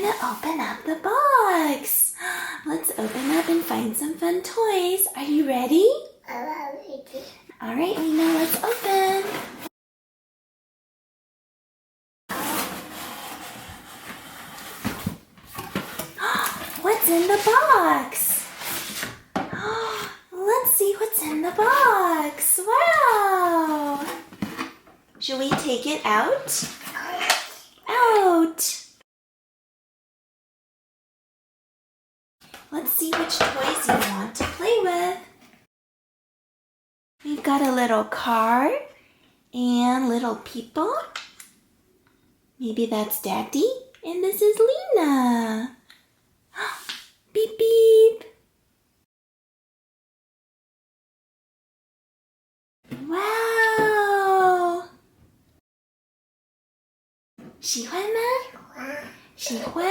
gonna open up the box. Let's open up and find some fun toys. Are you ready? All right, Lena, let's open. What's in the box? Let's see what's in the box. Wow! Should we take it out? Out! Let's see which toys you want to play with. We've got a little car and little people. Maybe that's Daddy. And this is Lena. Beep, beep. Wow! 喜欢吗？喜欢。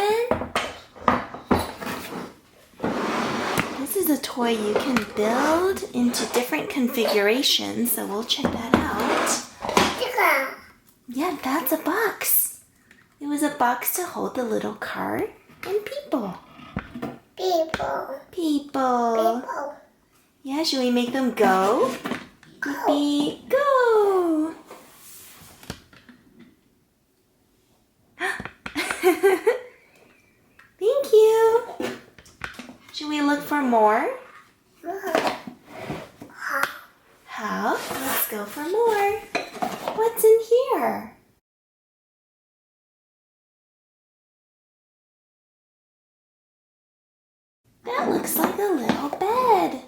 This is a toy you can build into different configurations, so we'll check that out. Yeah, that's a box. It was a box to hold the little car and people. People. Yeah, should we make them go? Beep, go! Thank you. Should we look for more? How? Let's go for more. What's in here? That looks like a little bed.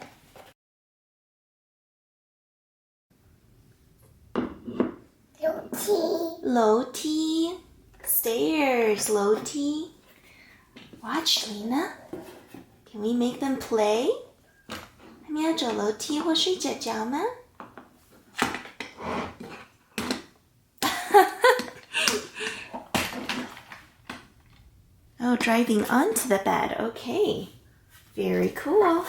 Low T. Stairs, low T. Watch, Lena. Can we make them play? 他们要走楼梯或睡觉觉吗？ Oh, driving onto the bed. Okay. Very cool.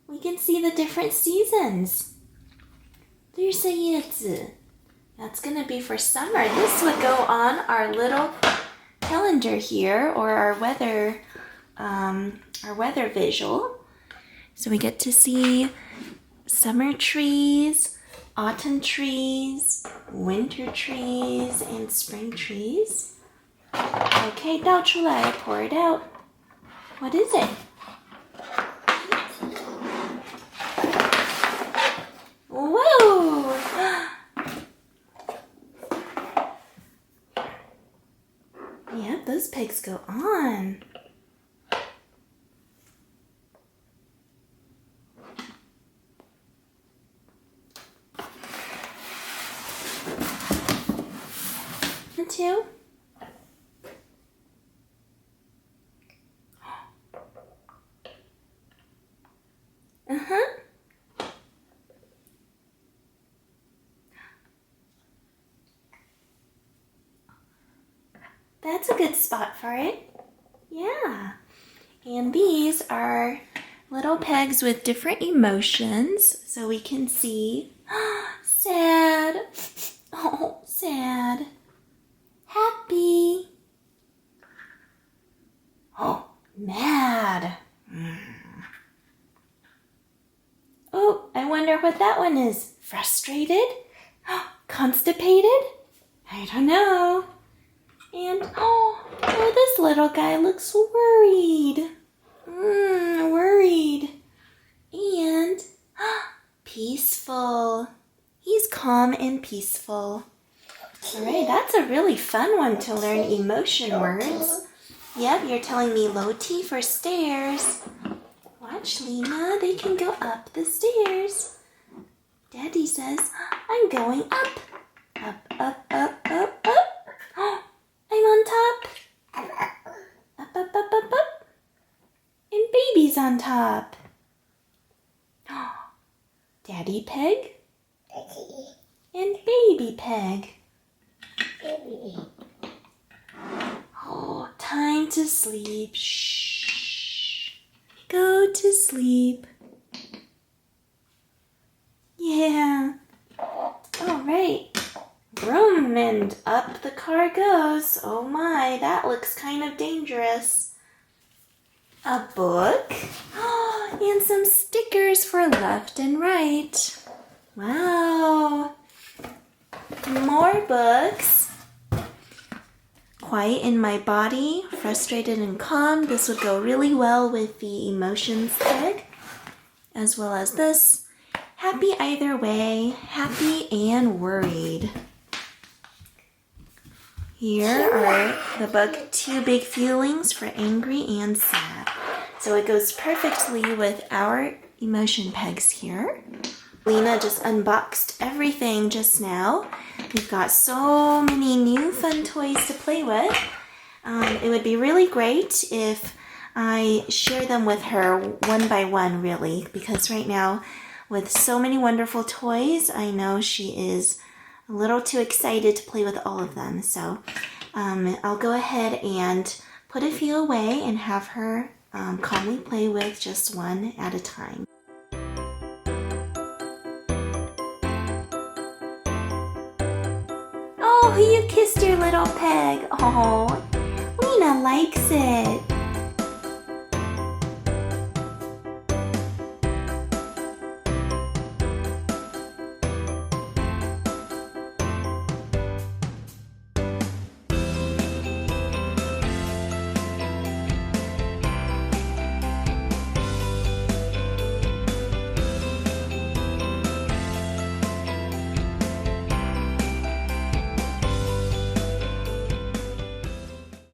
We can see the different seasons. There's a 叶子. That's going to be for summer. This would go on our little calendar here, or our weather visual. So we get to see summer trees, autumn trees, winter trees, and spring trees. Okay, 倒出来, pour it out. What is it? Whoa! Yeah, those pegs go on. And two. Uh-huh. That's a good spot for it. Yeah. And these are little pegs with different emotions, so we can see sad, oh, sad, happy, oh, mad. Oh, I wonder what that one is. Frustrated? Constipated? I don't know. And, oh, this little guy looks worried. Worried. And peaceful. He's calm and peaceful. All right, that's a really fun one to learn emotion words. Yep, you're telling me low T for stairs. Watch, Lena, they can go up the stairs. Daddy says, I'm going up. Up, up, up, up, up. Oh, I'm on top. Up, up, up, up, up. And baby's on top. Daddy peg. And baby peg. Oh, time to sleep. Shh. Go to sleep. Yeah. All right. Vroom, and up the car goes. Oh my, that looks kind of dangerous. A book. And some stickers for left and right. Wow. More books. Quiet in my body, frustrated and calm. This would go really well with the emotions tag. As well as this. Happy either way, happy and worried. Here are the book Two Big Feelings for Angry and Sad. So it goes perfectly with our emotion pegs here. Lena just unboxed everything just now. We've got so many new fun toys to play with. It would be really great if I share them with her one by one, really, because right now with so many wonderful toys, I know she is a little too excited to play with all of them. So I'll go ahead and put a few away and have her calmly play with just one at a time. Oh, you kissed your little peg. Oh, Lena likes it.